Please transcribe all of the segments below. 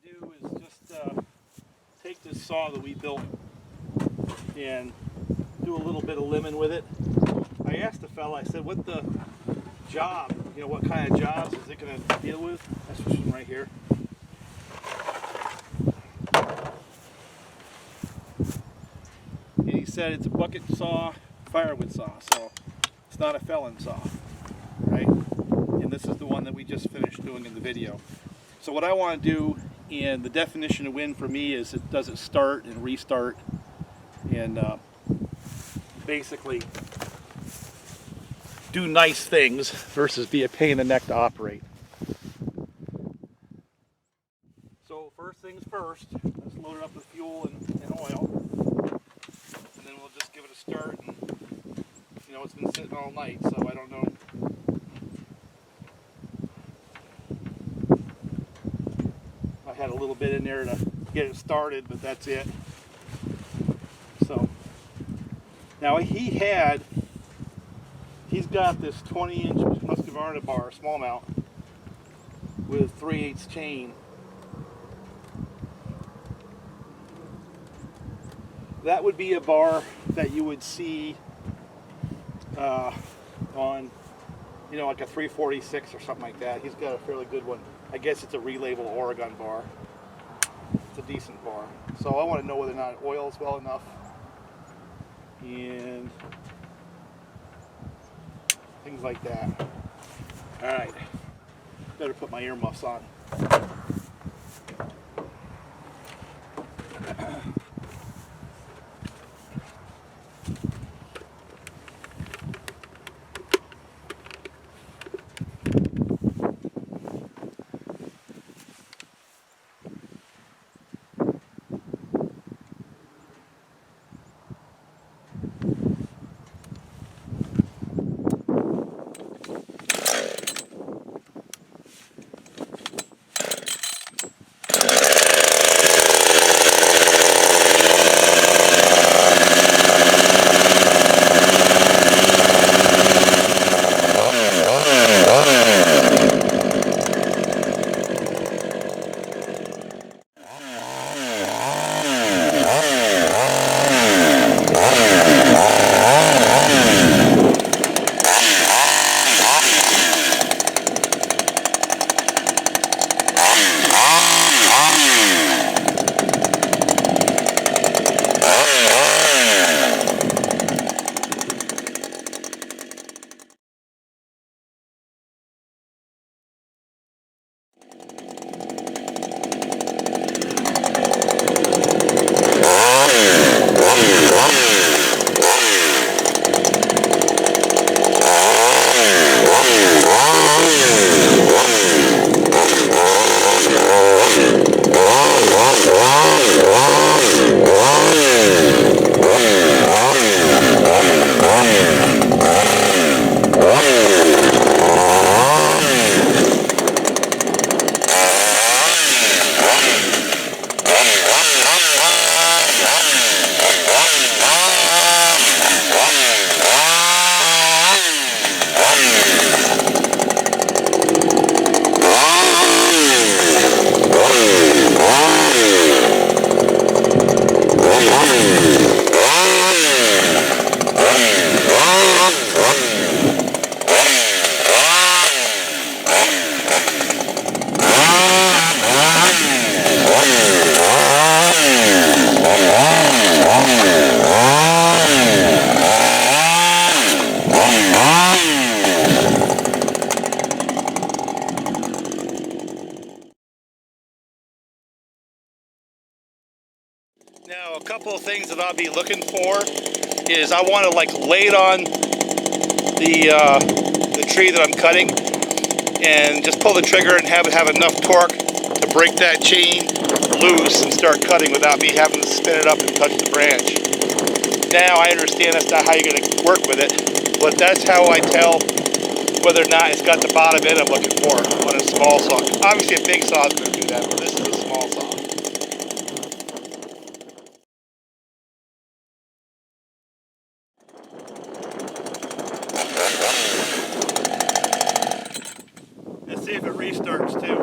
do is just take this saw that we built and do a little bit of lemon with it. I asked the fella, I said, what the job, what kind of jobs is it going to deal with? That's this one right here. And he said it's a bucket saw, firewood saw, so it's not a felon saw, right? And this is the one that we just finished doing in the video. So what I want to do, and the definition of win for me is does it start and restart and basically do nice things versus be a pain in the neck to operate. So first things first, let's load it up with fuel and oil, and then we'll just give it a start. And, it's been sitting all night, so I don't know. I had a little bit in there to get it started, but that's it. So now he's got this 20-inch Husqvarna bar, small mount, with 3/8 chain. That would be a bar that you would see on, like a 346 or something like that. He's got a fairly good one. I guess it's a relabel Oregon bar. It's a decent bar. So I want to know whether or not it oils well enough. And things like that. Alright. Better put my earmuffs on. Now, a couple of things that I'll be looking for is I want to lay it on the tree that I'm cutting and just pull the trigger and have it have enough torque to break that chain loose and start cutting without me having to spin it up and touch the branch. Now I understand that's not how you're going to work with it, but that's how I tell whether or not it's got the bottom end I'm looking for on a small saw. Obviously a big saw is going to do that, but this is a small saw. Let's see if it restarts too.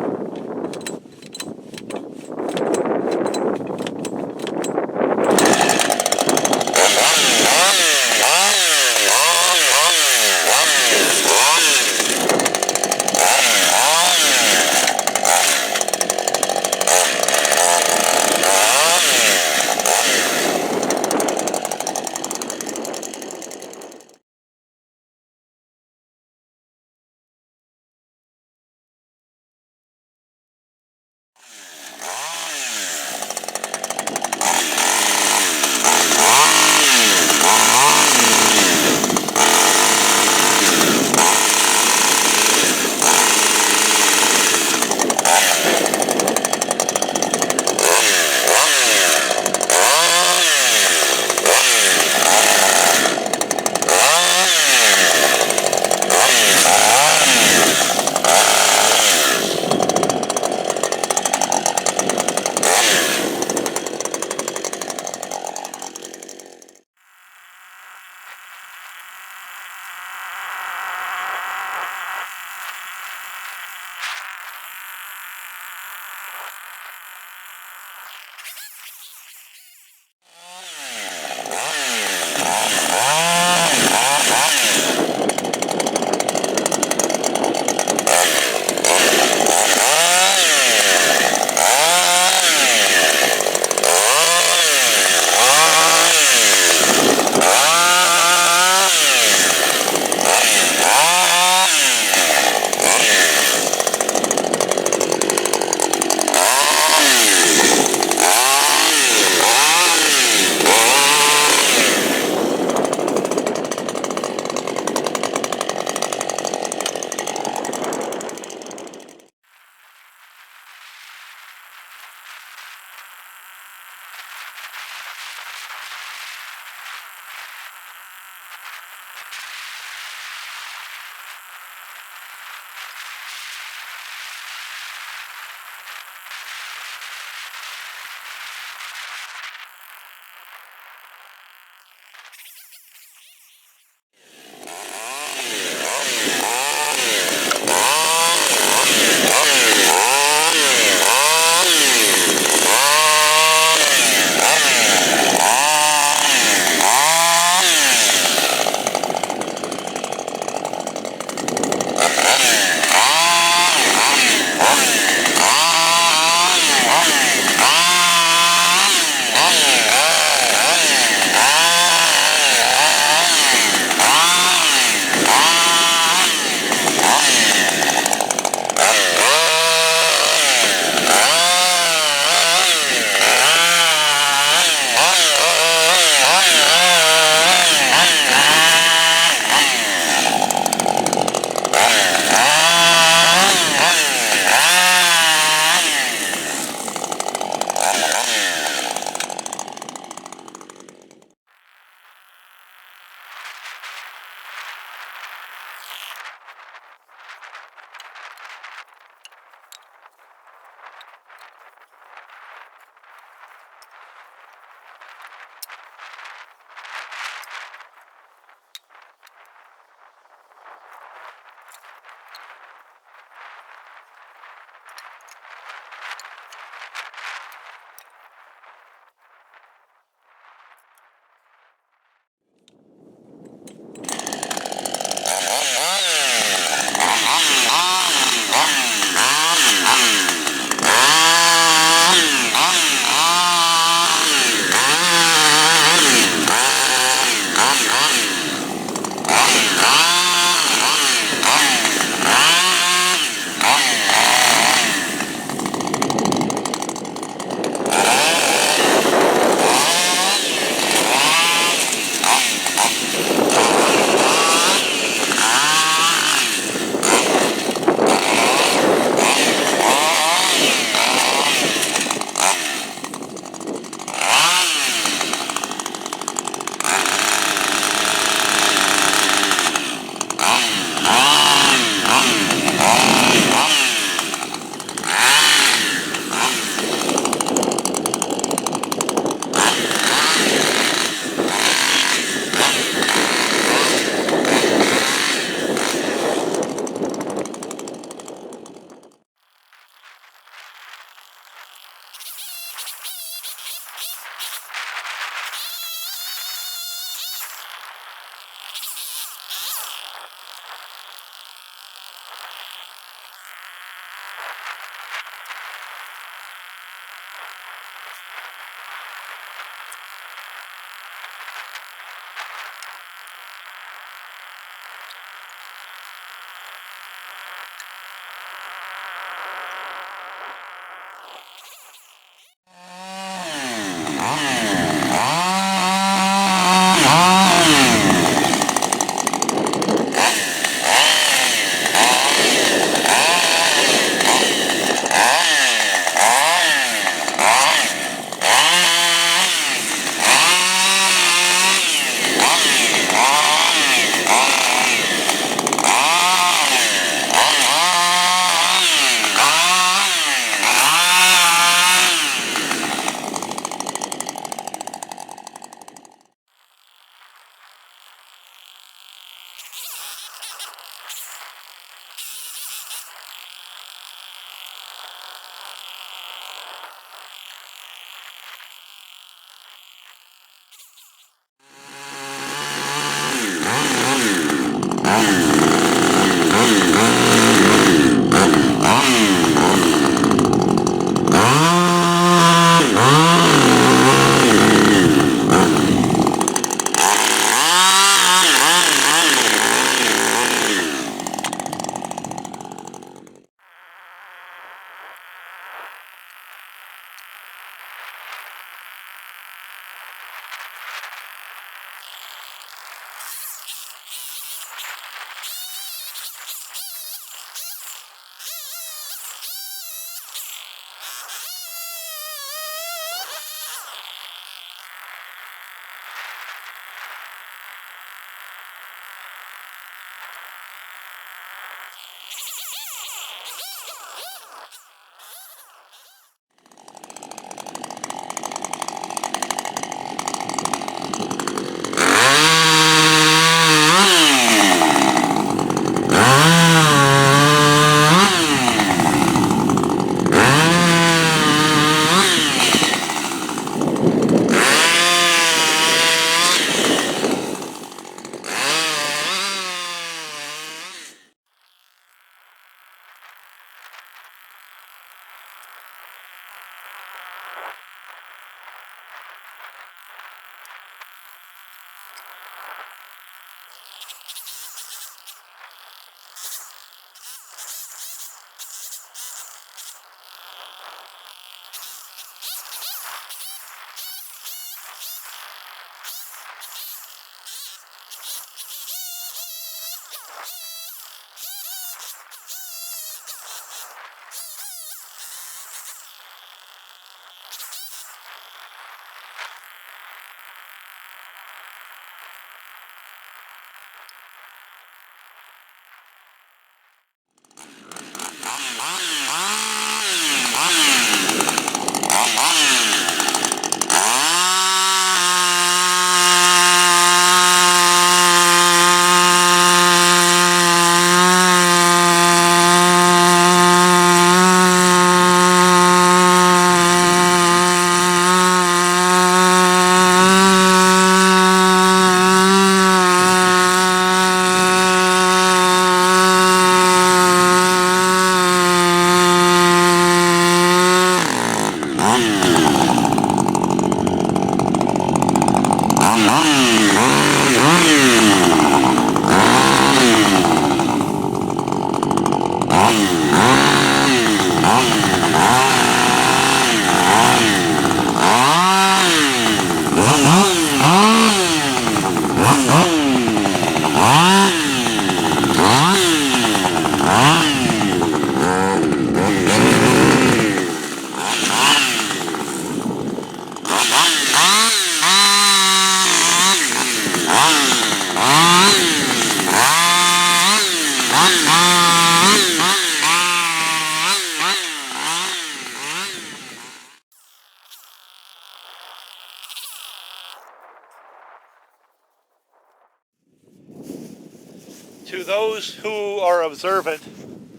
To those who are observant,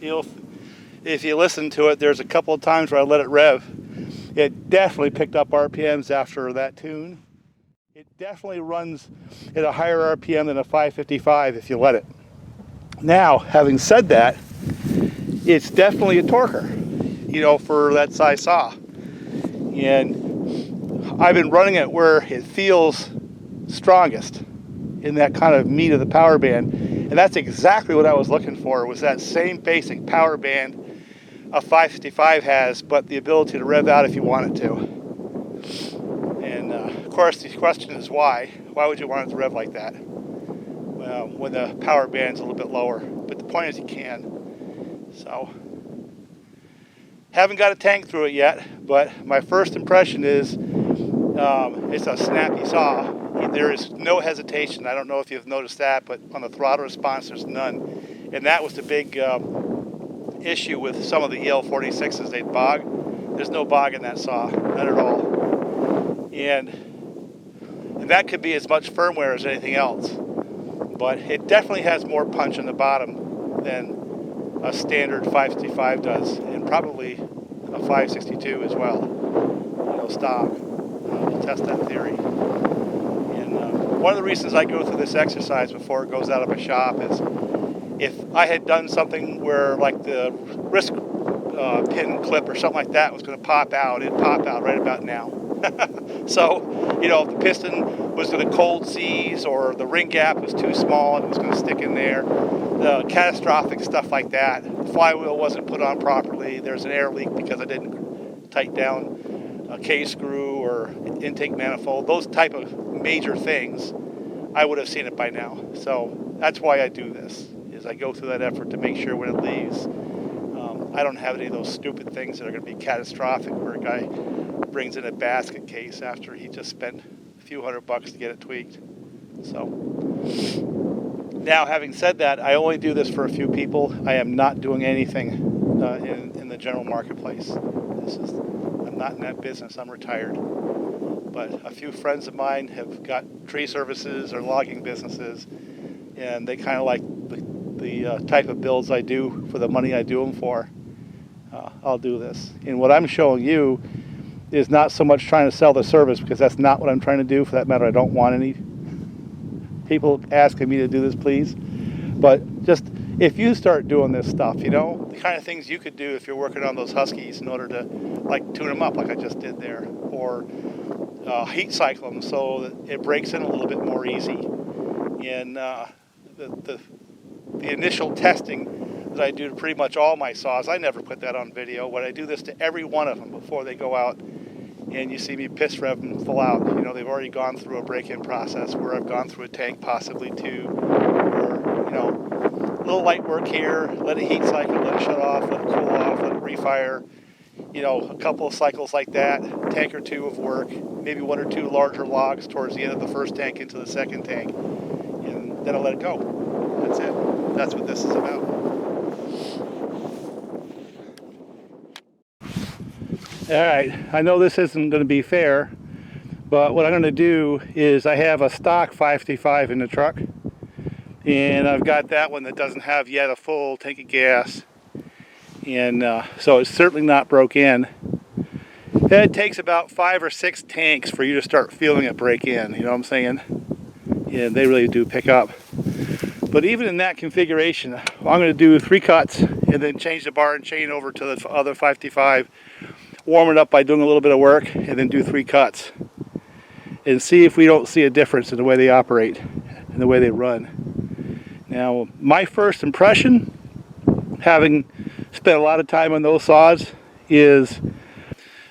if you listen to it, there's a couple of times where I let it rev. It definitely picked up RPMs after that tune. It definitely runs at a higher RPM than a 555 if you let it. Now, having said that, it's definitely a torquer, you know, for that size saw. And I've been running it where it feels strongest in that kind of meat of the power band. And that's exactly what I was looking for, was that same basic power band a 555 has, but the ability to rev out if you want it to. And of course, the question is why? Why would you want it to rev like that? Well, when the power band's a little bit lower. But the point is you can. So, haven't got a tank through it yet, but my first impression is it's a snappy saw. There is no hesitation. I don't know if you've noticed that, but on the throttle response, there's none. And that was the big issue with some of the EL46s. They'd bog. There's no bog in that saw, not at all. And that could be as much firmware as anything else. But it definitely has more punch in the bottom than a standard 565 does, and probably a 562 as well. You know, stock. We'll test that theory. And one of the reasons I go through this exercise before it goes out of my shop is if I had done something where, like, the wrist pin clip or something like that was going to pop out, it'd pop out right about now. So, you know, if the piston was going to cold seize or the ring gap was too small and it was going to stick in there, the catastrophic stuff like that, the flywheel wasn't put on properly, there's an air leak because I didn't tighten down a K-screw or intake manifold, those type of major things, I would have seen it by now. So that's why I do this, is I go through that effort to make sure when it leaves, I don't have any of those stupid things that are going to be catastrophic where a guy brings in a basket case after he just spent a few $100 to get it tweaked. So now, having said that, I only do this for a few people. I am not doing anything in the general marketplace. I'm not in that business. I'm retired. But a few friends of mine have got tree services or logging businesses, and they kind of like the type of builds I do for the money I do them for. I'll do this. And what I'm showing you is not so much trying to sell the service, because that's not what I'm trying to do. For that matter, I don't want any people asking me to do this, please. But just if you start doing this stuff, you know, the kind of things you could do if you're working on those Huskies in order to, like, tune them up like I just did there, or heat cycle them so that it breaks in a little bit more easy. And the initial testing that I do to pretty much all my saws, I never put that on video, but I do this to every one of them before they go out, and you see me piss rev them full out. You know, they've already gone through a break-in process where I've gone through a tank, possibly two, or, you know, a little light work here, let it heat cycle, let it shut off, let it cool off, let it refire. You know, a couple of cycles like that, tank or two of work, maybe one or two larger logs towards the end of the first tank into the second tank, and then I'll let it go. That's it. That's what this is about. Alright, I know this isn't going to be fair, but what I'm going to do is I have a stock 555 in the truck, and I've got that one that doesn't have yet a full tank of gas, and so it's certainly not broke in. And it takes about 5 or 6 tanks for you to start feeling it break in, you know what I'm saying? And they really do pick up. But even in that configuration, I'm going to do 3 cuts and then change the bar and chain over to the other 555, warm it up by doing a little bit of work, and then do 3 cuts and see if we don't see a difference in the way they operate and the way they run. Now, my first impression, having spent a lot of time on those saws, is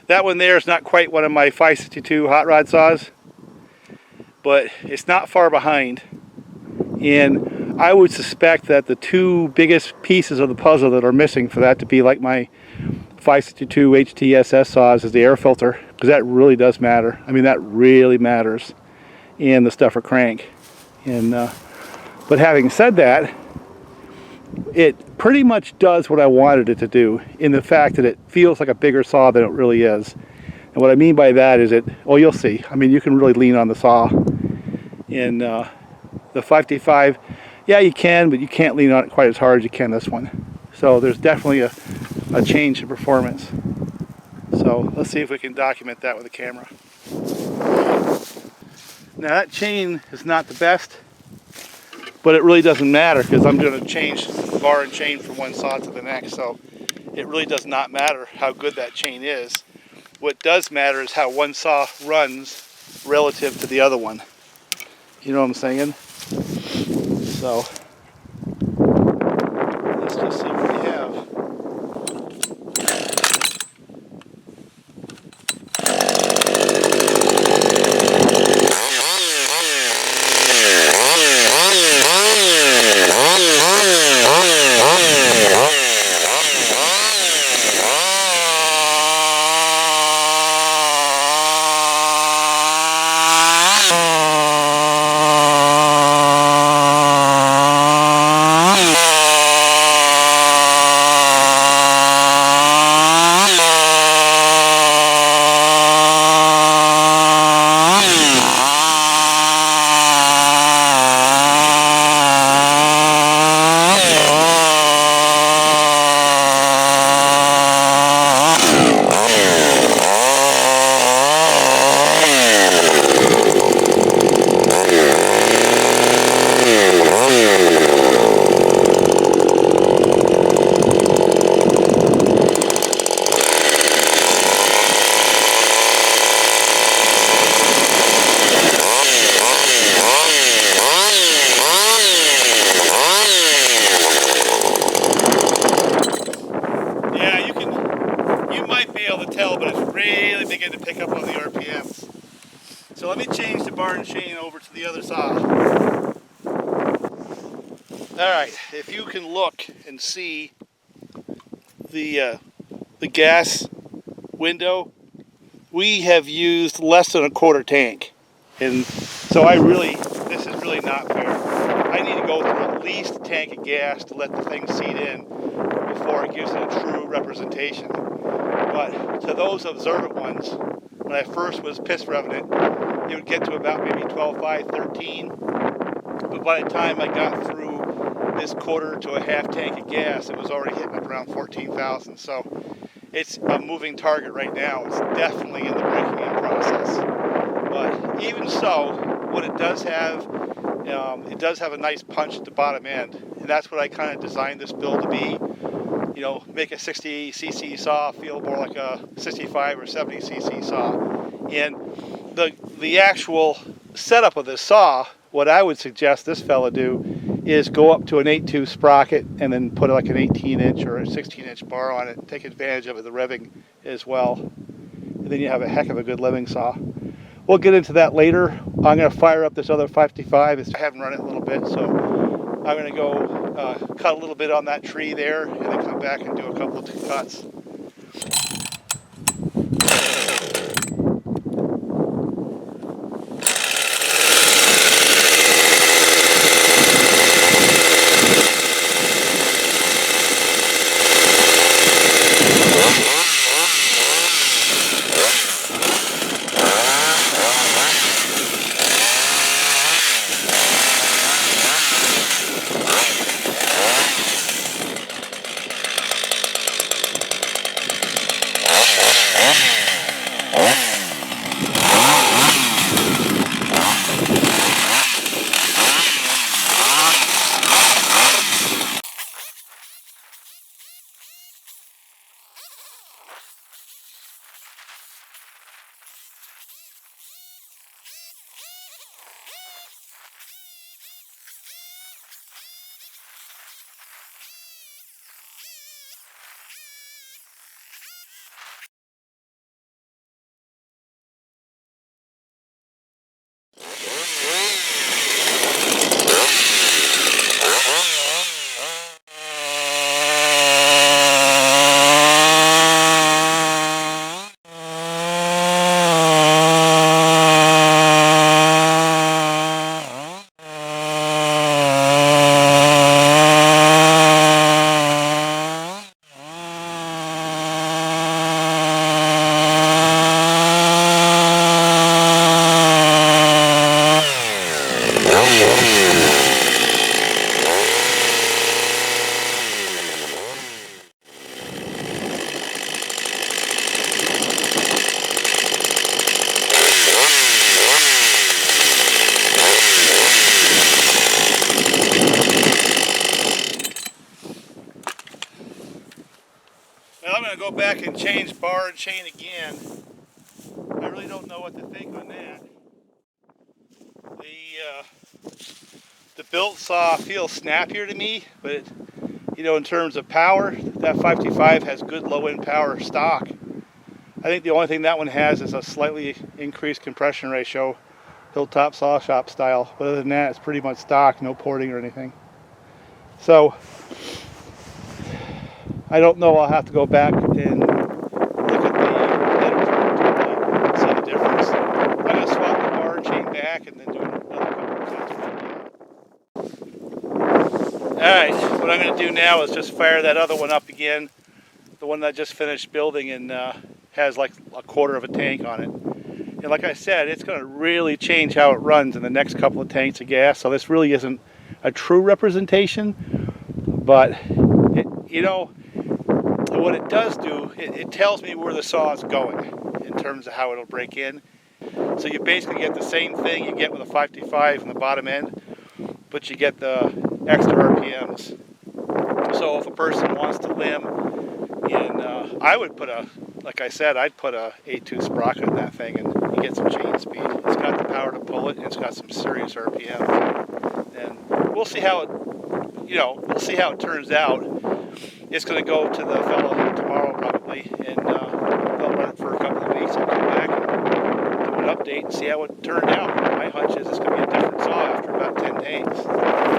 that one there is not quite one of my 562 hot rod saws, but it's not far behind. And I would suspect that the 2 biggest pieces of the puzzle that are missing for that to be like my 562 HTSS saws is the air filter, because that really does matter. I mean, that really matters, and the stuffer crank. And but having said that, it pretty much does what I wanted it to do, in the fact that it feels like a bigger saw than it really is. And what I mean by that is you'll see. I mean, you can really lean on the saw. In the 555, yeah, you can, but you can't lean on it quite as hard as you can this one. So there's definitely a change in performance. So let's see if we can document that with a camera. Now that chain is not the best, but it really doesn't matter because I'm going to change the bar and chain from one saw to the next. So it really does not matter how good that chain is. What does matter is how one saw runs relative to the other one. You know what I'm saying? So let's just see what we have. But it's really beginning to pick up on the RPMs. So let me change the bar and chain over to the other saw. Alright, if you can look and see the gas window, we have used less than a quarter tank. And so this is really not fair. I need to go through at least a tank of gas to let the thing seat in before it gives it a true representation. But to those observant ones, when I first was piss revving it, it would get to about maybe 12.5, 13. But by the time I got through this quarter to a half tank of gas, it was already hitting up around 14,000. So it's a moving target right now. It's definitely in the breaking in process. But even so, what it does have a nice punch at the bottom end. And that's what I kind of designed this build to be. You know, make a 60cc saw feel more like a 65 or 70cc saw. And the actual setup of this saw, what I would suggest this fella do is go up to an 8.2 sprocket and then put like an 18-inch or a 16-inch bar on it and take advantage of the revving as well. And then you have a heck of a good living saw. We'll get into that later. I'm going to fire up this other 55. I haven't run it a little bit, so I'm going to go cut a little bit on that tree there and then come back and do a couple of cuts. back and change bar and chain again. I really don't know what to think on that. The built saw feels snappier to me, but you know, in terms of power, that 525 has good low end power stock. I think the only thing that one has is a slightly increased compression ratio, Hilltop saw shop style. But other than that, it's pretty much stock, no porting or anything. So I don't know. I'll have to go back and look at the header to see the difference. I'm going to swap the bar and chain back and then do another couple of tests. Alright, what I'm going to do now is just fire that other one up again. The one that I just finished building and has like a quarter of a tank on it. And like I said, it's going to really change how it runs in the next couple of tanks of gas. So this really isn't a true representation, but it, you know, what it does do, it tells me where the saw is going in terms of how it'll break in. So you basically get the same thing you get with a 525 in the bottom end, but you get the extra RPMs. So if a person wants to limb in, I would put like I said, I'd put a A2 sprocket in that thing and you get some chain speed. It's got the power to pull it and it's got some serious RPMs. And we'll see how it, we'll see how it turns out. It's going to go to the fellow tomorrow probably, and they'll run it for a couple of weeks and come back and do an update and see how it turned out. My hunch is it's going to be a different saw after about 10 tanks.